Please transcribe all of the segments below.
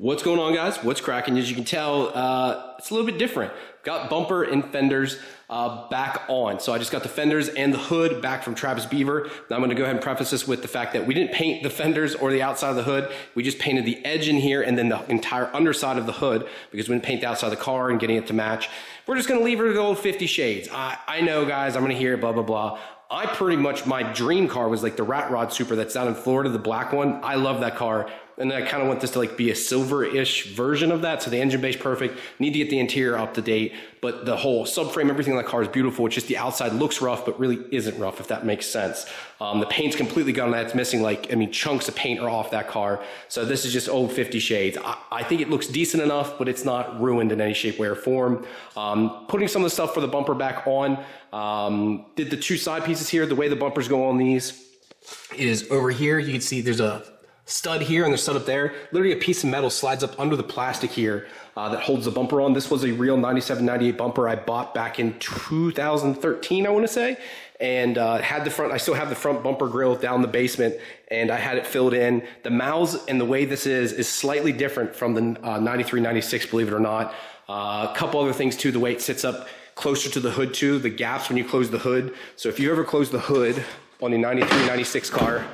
What's going on, guys? What's cracking? As you can tell, it's a little bit different. Got bumper and fenders back on. So I just got the fenders and the hood back from Travis Beaver. Now I'm going to go ahead and preface this with the fact that we didn't paint the fenders or the outside of the hood. We just painted the edge in here and then the entire underside of the hood because we didn't paint the outside of the car and getting it to match. We're just going to leave her the old 50 shades. I know, guys, I'm going to hear blah, blah, blah. I pretty much, my dream car was like the Rat Rod Supra that's down in Florida, the black one. I love that car. And I kind of want this to like be a silver-ish version of that. So the engine bay's perfect. Need to get the interior up to date, but the whole subframe, everything on that car is beautiful. It's just the outside looks rough, but really isn't rough, if that makes sense. The paint's completely gone. That's missing, like, I mean, chunks of paint are off that car. So this is just old 50 shades. I think it looks decent enough, but it's not ruined in any shape, way, or form. Putting some of the stuff for the bumper back on. Did the two side pieces here. The way the bumpers go on these is over here. You can see there's a stud here and the stud up there. Literally a piece of metal slides up under the plastic here that holds the bumper on. This was a real 97, 98 bumper I bought back in 2013, I want to say. And had the front, I still have the front bumper grill down the basement, and I had it filled in. The mouths and the way this is slightly different from the 93, 96, believe it or not. A couple other things too, the way it sits up closer to the hood too, the gaps when you close the hood. So if you ever close the hood on the 93, 96 car,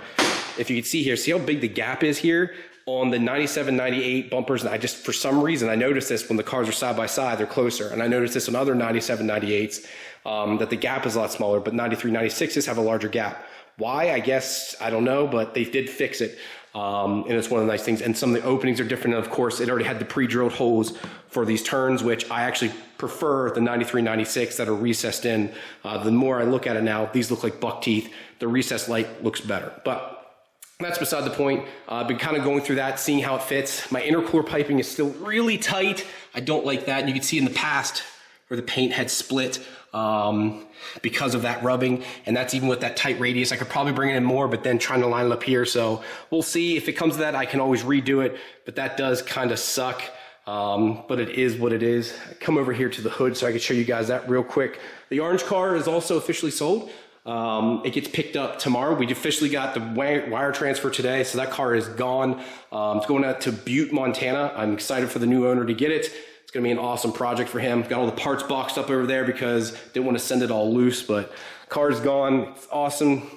if you can see here, see how big the gap is here on the 97, 98 bumpers. And I just, for some reason, I noticed this when the cars are side by side, they're closer. And I noticed this on other 97, 98s, that the gap is a lot smaller, but 93, 96s have a larger gap. Why? I guess, I don't know, but they did fix it. And it's one of the nice things. And some of the openings are different. And of course, it already had the pre-drilled holes for these turns, which I actually prefer the 93, 96 that are recessed in. The more I look at it now, these look like buck teeth. The recessed light looks better. But that's beside the point. I've been kind of going through that, seeing how it fits. My intercooler piping is still really tight. I don't like that. And you can see in the past where the paint had split because of that rubbing. And that's even with that tight radius. I could probably bring it in more, but then trying to line it up here. So we'll see. If it comes to that, I can always redo it. But that does kind of suck. But it is what it is. I come over here to the hood so I can show you guys that real quick. The orange car is also officially sold. It gets picked up tomorrow. We officially got the wire transfer today, so that car is gone. It's going out to Butte, Montana. I'm excited for the new owner to get it. It's going to be an awesome project for him. Got all the parts boxed up over there because didn't want to send it all loose, but car's gone. It's awesome.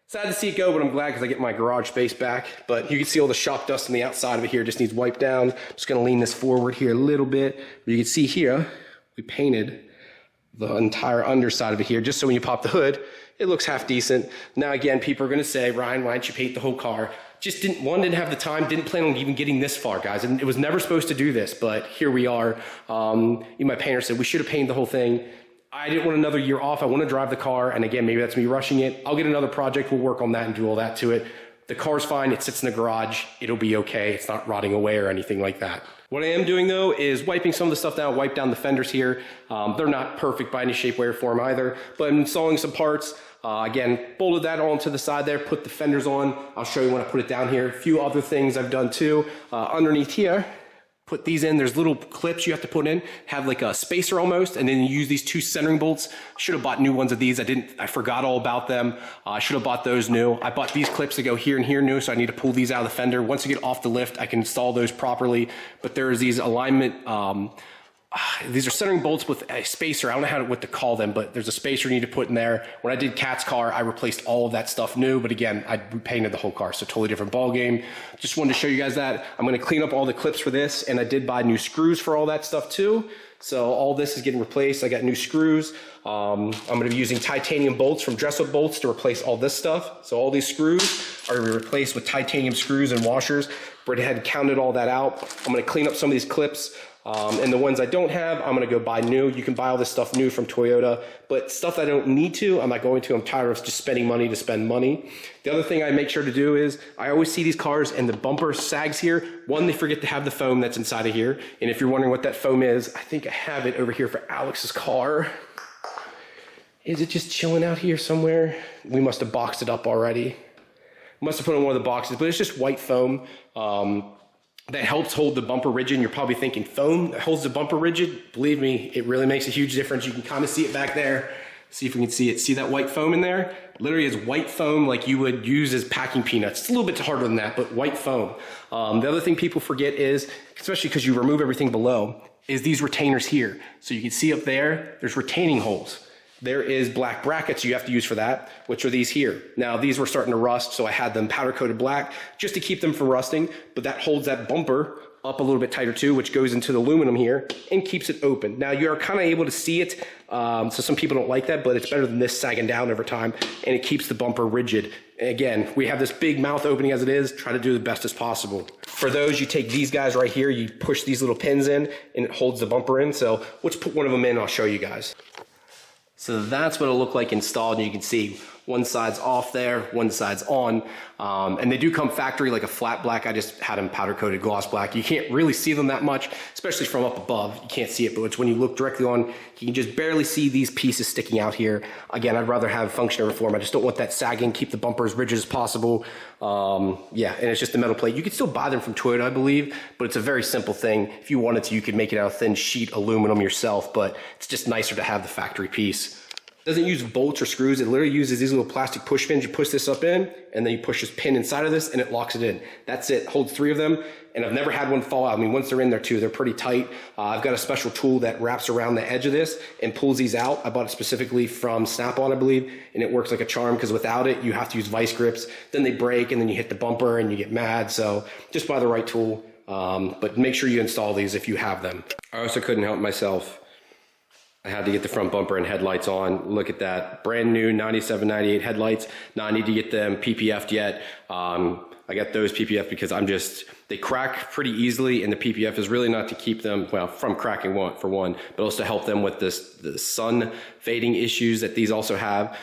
Sad to see it go, but I'm glad because I get my garage space back. But you can see all the shop dust on the outside of it here. Just needs wiped down. Just going to lean this forward here a little bit. But you can see here, we painted the entire underside of it here, just so when you pop the hood, it looks half decent. Now again, people are gonna say, Ryan, why didn't you paint the whole car? Just didn't have the time, didn't plan on even getting this far, guys. And it was never supposed to do this, but here we are. My painter said we should have painted the whole thing. I didn't want another year off. I want to drive the car. And again, maybe that's me rushing it. I'll get another project. We'll work on that and do all that to it. The car's fine. It sits in the garage. It'll be okay. It's not rotting away or anything like that. What I am doing though is wiping some of the stuff down, wipe down the fenders here. They're not perfect by any shape, way, or form either, but I'm installing some parts. Again, bolted that all to the side there, put the fenders on. I'll show you when I put it down here. A few other things I've done too. Underneath here, put these in. There's little clips you have to put in, have like a spacer almost, and then you use these two centering bolts. Should have bought new ones of these. I forgot all about them. I should have bought those new. I bought these clips that go here and here new, so I need to pull these out of the fender. Once you get off the lift, I can install those properly. But there's these alignment, these are centering bolts with a spacer. I don't know what to call them, but there's a spacer you need to put in there. When I did Kat's car, I replaced all of that stuff new, but again, I repainted the whole car, so totally different ball game. Just wanted to show you guys that. I'm gonna clean up all the clips for this, and I did buy new screws for all that stuff too. So all this is getting replaced. I got new screws. I'm gonna be using titanium bolts from Dress Up Bolts to replace all this stuff. So all these screws are gonna be replaced with titanium screws and washers. Brett had counted all that out. I'm gonna clean up some of these clips. And the ones I don't have, I'm gonna go buy new. You can buy all this stuff new from Toyota, but stuff I don't need to, I'm not going to. I'm tired of just spending money to spend money. The other thing I make sure to do is, I always see these cars and the bumper sags here. One, they forget to have the foam that's inside of here. And if you're wondering what that foam is, I think I have it over here for Alex's car. Is it just chilling out here somewhere? We must have boxed it up already. Must have put it in one of the boxes, but it's just white foam. That helps hold the bumper rigid. You're probably thinking foam that holds the bumper rigid. Believe me, it really makes a huge difference. You can kind of see it back there. See if we can see it. See that white foam in there? Literally is white foam like you would use as packing peanuts. It's a little bit harder than that, but white foam. The other thing people forget is, especially because you remove everything below, is these retainers here. So you can see up there, there's retaining holes. There is black brackets you have to use for that, which are these here. Now these were starting to rust, so I had them powder coated black just to keep them from rusting, but that holds that bumper up a little bit tighter too, which goes into the aluminum here and keeps it open. Now you're kind of able to see it, so some people don't like that, but it's better than this sagging down over time, and it keeps the bumper rigid. And again, we have this big mouth opening as it is, try to do the best as possible. For those, you take these guys right here, you push these little pins in, and it holds the bumper in. So let's put one of them in, I'll show you guys. So that's what it'll look like installed, and you can see one side's off there, one side's on, and they do come factory like a flat black. I just had them powder coated gloss black. You can't really see them that much, especially from up above. You can't see it, but it's when you look directly on, you can just barely see these pieces sticking out here. Again, I'd rather have function over form. I just don't want that sagging, keep the bumper as rigid as possible. Yeah, and it's just a metal plate. You can still buy them from Toyota, I believe, but it's a very simple thing. If you wanted to, you could make it out of thin sheet aluminum yourself, but it's just nicer to have the factory piece. It doesn't use bolts or screws. It literally uses these little plastic push pins. You push this up in, and then you push this pin inside of this, and it locks it in. That's it. Holds 3 of them, and I've never had one fall out. I mean, once they're in there too, they're pretty tight. I've got a special tool that wraps around the edge of this and pulls these out. I bought it specifically from Snap-on, I believe, and it works like a charm, because without it, you have to use vice grips. Then they break, and then you hit the bumper, and you get mad. So just buy the right tool, but make sure you install these if you have them. I also couldn't help myself. I had to get the front bumper and headlights on. Look at that. Brand new 97, 98 headlights. Now I need to get them PPF'd yet. I got those PPF because they crack pretty easily, and the PPF is really not to keep them, well, from cracking for one, but also to help them with the sun fading issues that these also have.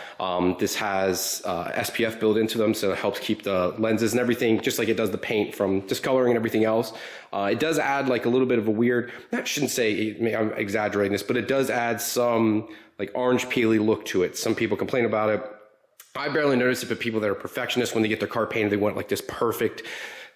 This has SPF built into them, so it helps keep the lenses and everything, just like it does the paint from discoloring and everything else. It does add like a little bit of a weird, I shouldn't say, I'm exaggerating this, but it does add some like orange peely look to it. Some people complain about it. I barely notice it, but people that are perfectionists, when they get their car painted, they want like this perfect,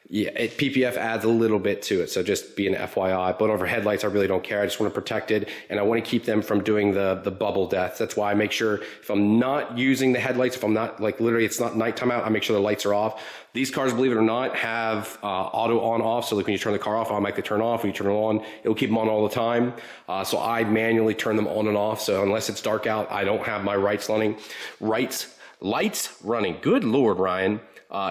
yeah, PPF adds a little bit to it. So just be an FYI. But over headlights, I really don't care. I just want to protect it, and I want to keep them from doing the bubble death. That's why I make sure if I'm not using the headlights, if I'm not, like literally it's not nighttime out, I make sure the lights are off. These cars, believe it or not, have auto on off. So like when you turn the car off, automatically turn off. When you turn it on, it'll keep them on all the time. So I manually turn them on and off. So unless it's dark out, I don't have my lights running. Good Lord, Ryan.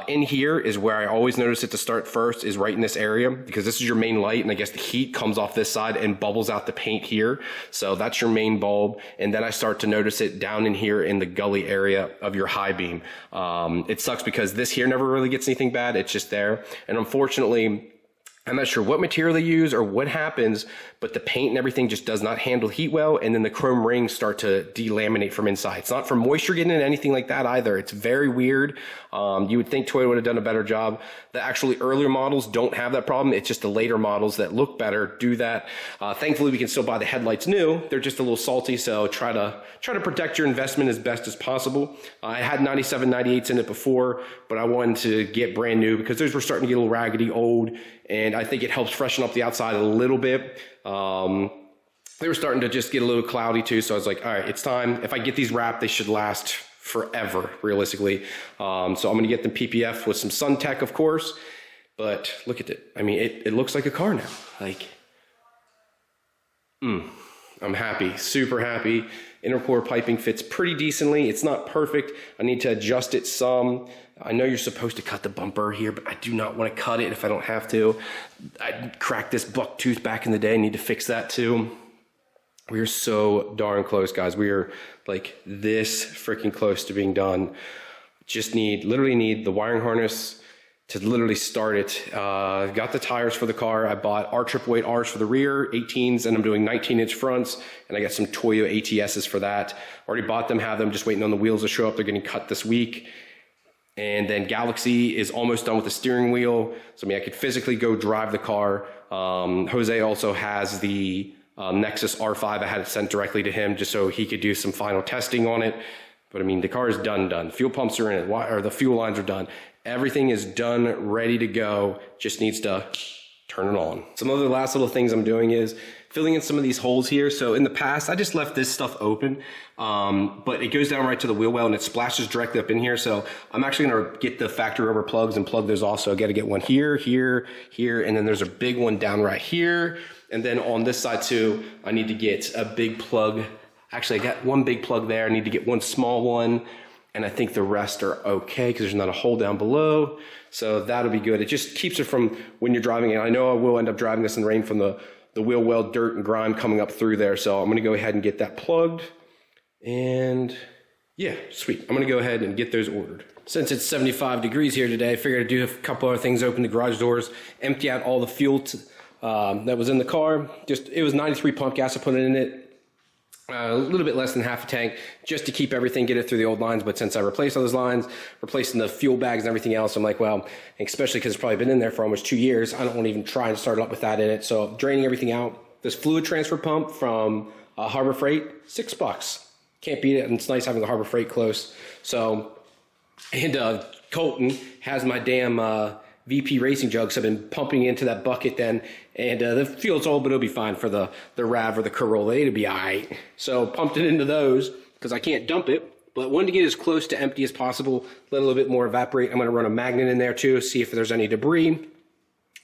In here is where I always notice it to start first, is right in this area, because this is your main light, and I guess the heat comes off this side and bubbles out the paint here. So that's your main bulb, and then I start to notice it down in here in the gully area of your high beam. It sucks because this here never really gets anything bad. It's just there, and unfortunately, I'm not sure what material they use or what happens, but the paint and everything just does not handle heat well, and then the chrome rings start to delaminate from inside. It's not from moisture getting in, anything like that either. It's very weird. You would think Toyota would have done a better job. The actually earlier models don't have that problem. It's just the later models that look better do that. Thankfully, we can still buy the headlights new. They're just a little salty, so try to protect your investment as best as possible. I had 97, 98s in it before, but I wanted to get brand new because those were starting to get a little raggedy, old, and I think it helps freshen up the outside a little bit. They were starting to just get a little cloudy too, so I was like, all right, it's time. If I get these wrapped, they should last forever, realistically. So I'm gonna get them PPF with some Sun Tech, of course, but look at it. I mean, it looks like a car now. Like, I'm happy, super happy. Intercore piping fits pretty decently. It's not perfect. I need to adjust it some. I know you're supposed to cut the bumper here, but I do not want to cut it if I don't have to. I cracked this buck tooth back in the day. I need to fix that too. We are so darn close, guys. We are like this freaking close to being done. Just literally need the wiring harness to literally start it. I've got the tires for the car. I bought R888Rs for the rear, 18s, and I'm doing 19-inch fronts, and I got some Toyo ATSs for that. Already bought them, have them, just waiting on the wheels to show up. They're getting cut this week. And then Galaxy is almost done with the steering wheel, so I mean, I could physically go drive the car. Jose also has the Nexus R5. I had it sent directly to him just so he could do some final testing on it. But I mean, the car is done. Fuel pumps are in it, or the fuel lines are done. Everything is done, ready to go. Just needs to turn it on. Some other last little things I'm doing is filling in some of these holes here. So in the past, I just left this stuff open, but it goes down right to the wheel well and it splashes directly up in here. So I'm actually gonna get the factory rubber plugs and plug those off. So I gotta get one here, here, here, and then there's a big one down right here. And then on this side too, I need to get a big plug. Actually, I got one big plug there. I need to get one small one. And I think the rest are okay because there's not a hole down below. So that'll be good. It just keeps it from when you're driving it. I know I will end up driving this in rain from the wheel well dirt and grime coming up through there. So I'm gonna go ahead and get that plugged. And yeah, sweet. I'm gonna go ahead and get those ordered. Since it's 75 degrees here today, I figured I'd do a couple other things, open the garage doors, empty out all the fuel that was in the car. It was 93 pump gas, I put it in it. A little bit less than half a tank just to keep everything, get it through the old lines. But since I replaced all those lines, replacing the fuel bags and everything else, I'm like, well, especially because it's probably been in there for almost 2 years, I don't want to even try and start it up with that in it. So draining everything out. This fluid transfer pump from Harbor Freight, $6. Can't beat it. And it's nice having the Harbor Freight close. So, and Colton has my damn VP racing jugs. I've been pumping into that bucket then, and the fuel's old, but it'll be fine for the RAV or the Corolla. It'll be all right. So pumped it into those because I can't dump it, but wanted to get as close to empty as possible, let a little bit more evaporate. I'm going to run a magnet in there too, see if there's any debris,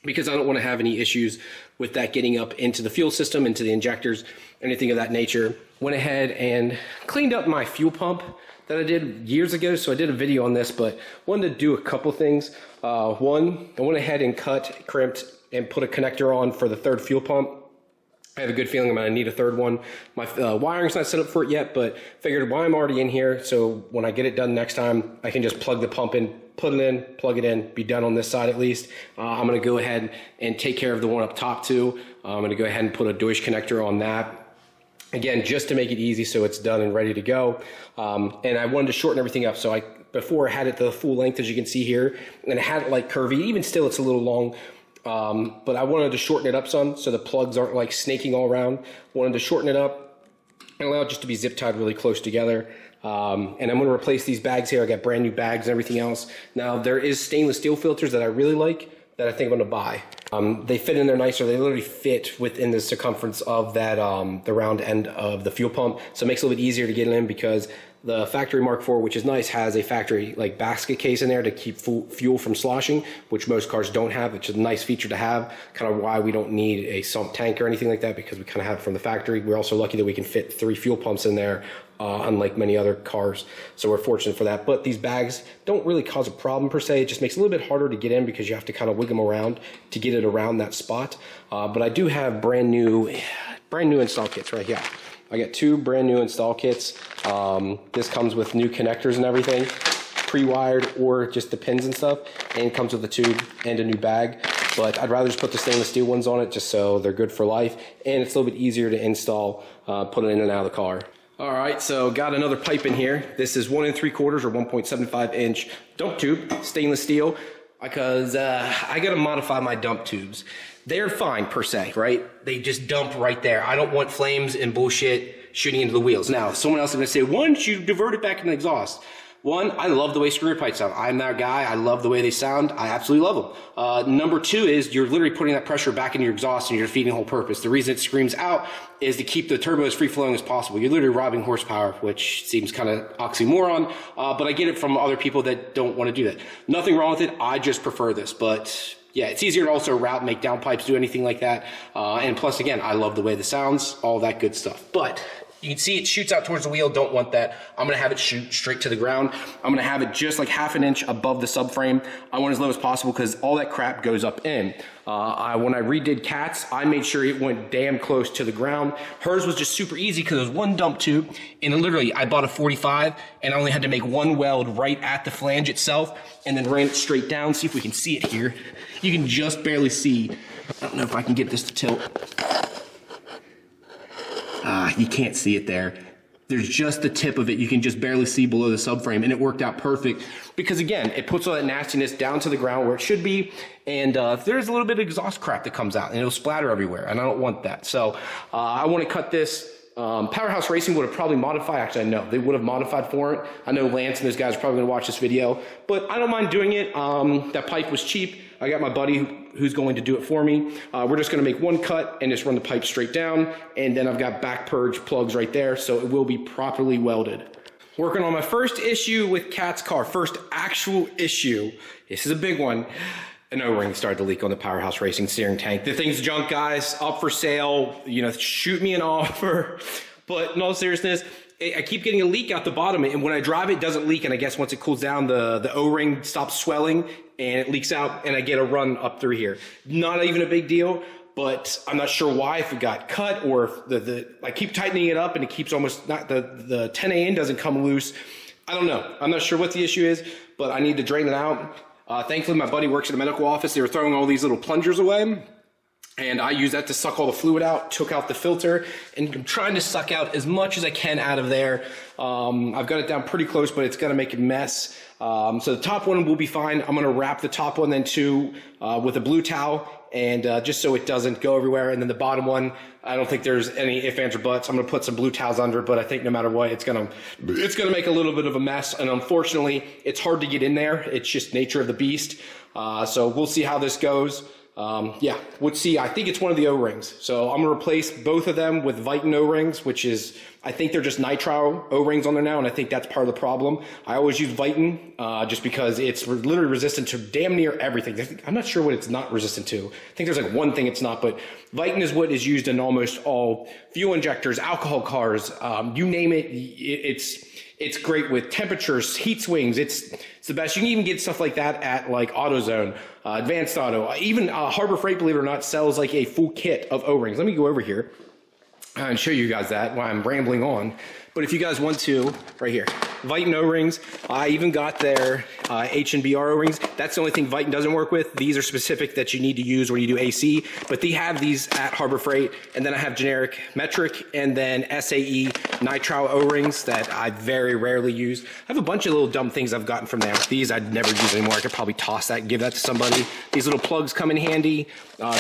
because I don't want to have any issues with that getting up into the fuel system, into the injectors, anything of that nature. Went ahead and cleaned up my fuel pump that I did years ago. So I did a video on this, but wanted to do a couple things. One, I went ahead and cut, crimped, and put a connector on for the third fuel pump. I have a good feeling I'm gonna need a third one. My wiring's not set up for it yet, but figured why I'm already in here, so when I get it done next time, I can just plug the pump in, put it in, plug it in, be done on this side at least. I'm gonna go ahead and take care of the one up top too. I'm gonna go ahead and put a Deutsch connector on that. Again, just to make it easy so it's done and ready to go. And I wanted to shorten everything up. So before I had it the full length, as you can see here, and I had it like curvy. Even still, it's a little long. But I wanted to shorten it up some so the plugs aren't like snaking all around. Wanted to shorten it up and allow it just to be zip tied really close together. And I'm gonna replace these bags here. I got brand new bags and everything else. Now there is stainless steel filters that I really like that I think I'm gonna buy. They fit in there nicer. They literally fit within the circumference of that, the round end of the fuel pump. So it makes it a little bit easier to get it in because the factory Mark IV, which is nice, has a factory like basket case in there to keep fuel from sloshing, which most cars don't have. It's a nice feature to have, kind of why we don't need a sump tank or anything like that, because we kind of have it from the factory. We're also lucky that we can fit 3 fuel pumps in there, unlike many other cars. So we're fortunate for that. But these bags don't really cause a problem per se. It just makes it a little bit harder to get in because you have to kind of wiggle them around to get it around that spot. But I do have brand new install kits right here. I got 2 brand new install kits. This comes with new connectors and everything, pre-wired or just the pins and stuff, and it comes with a tube and a new bag. But I'd rather just put the stainless steel ones on it just so they're good for life, and it's a little bit easier to install, put it in and out of the car. All right, so got another pipe in here. This is 1 3/4 or 1.75 inch dump tube, stainless steel, because I gotta modify my dump tubes. They're fine per se, right? They just dump right there. I don't want flames and bullshit shooting into the wheels. Now, someone else is gonna say, why don't you divert it back into the exhaust? One, I love the way screw pipes sound. I'm that guy. I love the way they sound. I absolutely love them. Number 2 is you're literally putting that pressure back into your exhaust and you're defeating the whole purpose. The reason it screams out is to keep the turbo as free flowing as possible. You're literally robbing horsepower, which seems kind of oxymoron, but I get it from other people that don't want to do that. Nothing wrong with it. I just prefer this, but yeah, it's easier to also route, make downpipes, do anything like that. And plus, again, I love the way the sounds, all that good stuff. But you can see it shoots out towards the wheel. Don't want that. I'm gonna have it shoot straight to the ground. I'm gonna have it just like ½ an inch above the subframe. I want as low as possible because all that crap goes up in. When I redid Cat's, I made sure it went damn close to the ground. Hers was just super easy because it was 1 dump tube, and literally I bought a 45 and I only had to make 1 weld right at the flange itself and then ran it straight down. See if we can see it here. You can just barely see. I don't know if I can get this to tilt. You can't see it there. There's just the tip of it. You can just barely see below the subframe, and it worked out perfect because, again, it puts all that nastiness down to the ground where it should be, and there's a little bit of exhaust crap that comes out, and it'll splatter everywhere, and I don't want that. So I want to cut this. Powerhouse Racing would have probably modified, actually I know, they would have modified for it. I know Lance and those guys are probably going to watch this video, but I don't mind doing it. That pipe was cheap. I got my buddy who's going to do it for me. We're just going to make one cut and just run the pipe straight down, and then I've got back purge plugs right there, so it will be properly welded. Working on my first issue with Kat's car, first actual issue. This is a big one. An O-ring started to leak on the Powerhouse Racing steering tank. The thing's junk, guys, up for sale. You know, shoot me an offer. But in all seriousness, I keep getting a leak out the bottom, and when I drive it doesn't leak, and I guess once it cools down, the O-ring stops swelling and it leaks out, and I get a run up through here. Not even a big deal, but I'm not sure why, if it got cut or if I keep tightening it up and it keeps almost not, the 10A doesn't come loose. I don't know. I'm not sure what the issue is, but I need to drain it out. Thankfully, my buddy works at a medical office. They were throwing all these little plungers away, and I use that to suck all the fluid out, took out the filter, and I'm trying to suck out as much as I can out of there. I've got it down pretty close, but it's gonna make a mess. So the top one will be fine. I'm gonna wrap the top one then too with a blue towel, and just so it doesn't go everywhere. And then the bottom one, I don't think there's any ifs, ands, or buts. I'm gonna put some blue towels under, but I think no matter what, it's gonna make a little bit of a mess. And unfortunately, it's hard to get in there. It's just nature of the beast. So we'll see how this goes. Yeah, we'll see. I think it's one of the O-rings. So I'm gonna replace both of them with Viton O-rings, which is, I think they're just nitrile O-rings on there now, and I think that's part of the problem. I always use Viton just because it's literally resistant to damn near everything. I'm not sure what it's not resistant to. I think there's like one thing it's not, but Viton is what is used in almost all fuel injectors, alcohol cars, you name it. It's great with temperatures, heat swings. It's the best. You can even get stuff like that at like AutoZone, Advanced Auto. Even Harbor Freight, believe it or not, sells like a full kit of O-rings. Let me go over here and show you guys that while I'm rambling on. But if you guys want to, right here, Viton O-rings. I even got their H&BR O-rings. That's the only thing Viton doesn't work with. These are specific that you need to use when you do AC, but they have these at Harbor Freight. And then I have generic metric and then SAE nitrile O-rings that I very rarely use. I have a bunch of little dumb things I've gotten from there. These I'd never use anymore. I could probably toss that and give that to somebody. These little plugs come in handy.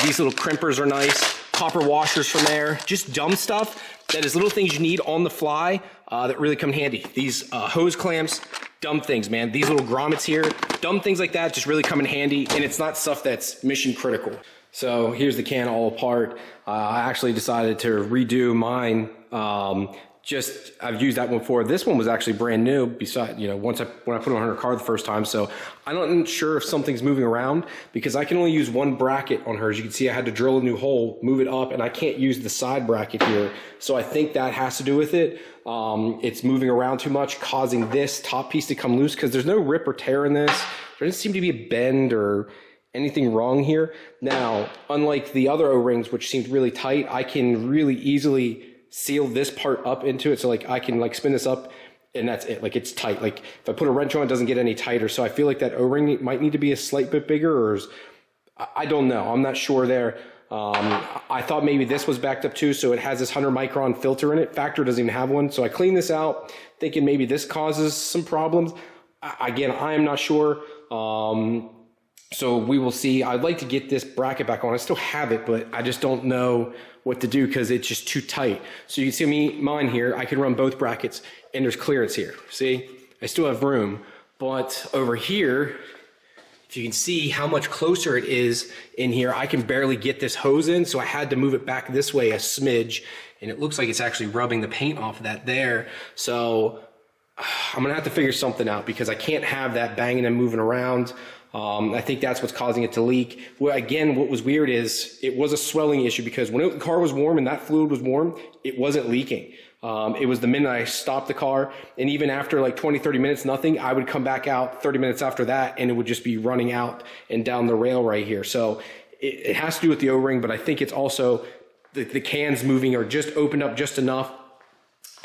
These little crimpers are nice. Copper washers from there. Just dumb stuff that is little things you need on the fly that really come in handy. These hose clamps, dumb things, man. These little grommets here, dumb things like that just really come in handy, and it's not stuff that's mission critical. So here's the can all apart. I actually decided to redo mine. I've used that one before. This one was actually brand new. Besides, when I put it on her car the first time, so I'm not sure if something's moving around because I can only use one bracket on hers. You can see I had to drill a new hole, move it up, and I can't use the side bracket here. So I think that has to do with it. It's moving around too much, causing this top piece to come loose because there's no rip or tear in this. There doesn't seem to be a bend or anything wrong here. Now, unlike the other O-rings, which seemed really tight, I can really easily seal this part up into it. So like I can like spin this up and that's it. Like it's tight. Like if I put a wrench on, it doesn't get any tighter. So I feel like that O-ring might need to be a slight bit bigger, or I don't know. I'm not sure there. I thought maybe this was backed up too. So it has this 100 micron filter in it. Factor doesn't even have one. So I cleaned this out thinking maybe this causes some problems. Again, I am not sure. So we will see. I'd like to get this bracket back on. I still have it, but I just don't know what to do because it's just too tight. So you can see mine here. I can run both brackets and there's clearance here. See, I still have room, but over here, if you can see how much closer it is in here, I can barely get this hose in. So I had to move it back this way a smidge, and it looks like it's actually rubbing the paint off of that there. So I'm gonna have to figure something out because I can't have that banging and moving around. I think that's what's causing it to leak. Well, again, what was weird is it was a swelling issue because when the car was warm and that fluid was warm, it wasn't leaking. It was the minute I stopped the car, and even after like 20, 30 minutes, nothing, I would come back out 30 minutes after that and it would just be running out and down the rail right here. So it has to do with the O-ring, but I think it's also the cans moving or just opened up just enough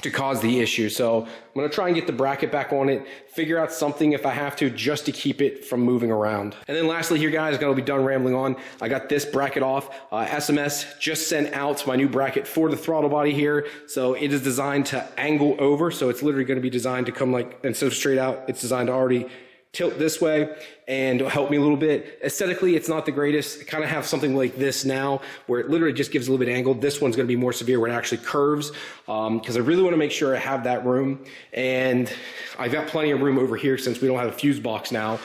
to cause the issue. So I'm going to try and get the bracket back on it, figure out something if I have to, just to keep it from moving around. And then lastly here, guys, going to be done rambling on. I got this bracket off. SMS just sent out my new bracket for the throttle body here. So it is designed to angle over. So it's literally going to be designed to come like, instead of straight out, it's designed to already tilt this way and help me a little bit. Aesthetically, it's not the greatest. I kind of have something like this now where it literally just gives a little bit of angle. This one's going to be more severe where it actually curves because I really want to make sure I have that room. And I've got plenty of room over here since we don't have a fuse box now.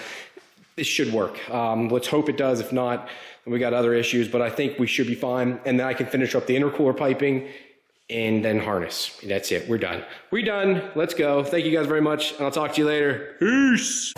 This should work. Let's hope it does. If not, and we got other issues, but I think we should be fine. And then I can finish up the intercooler piping and then harness. That's it. We're done. We're done. Let's go. Thank you guys very much, and I'll talk to you later. Peace.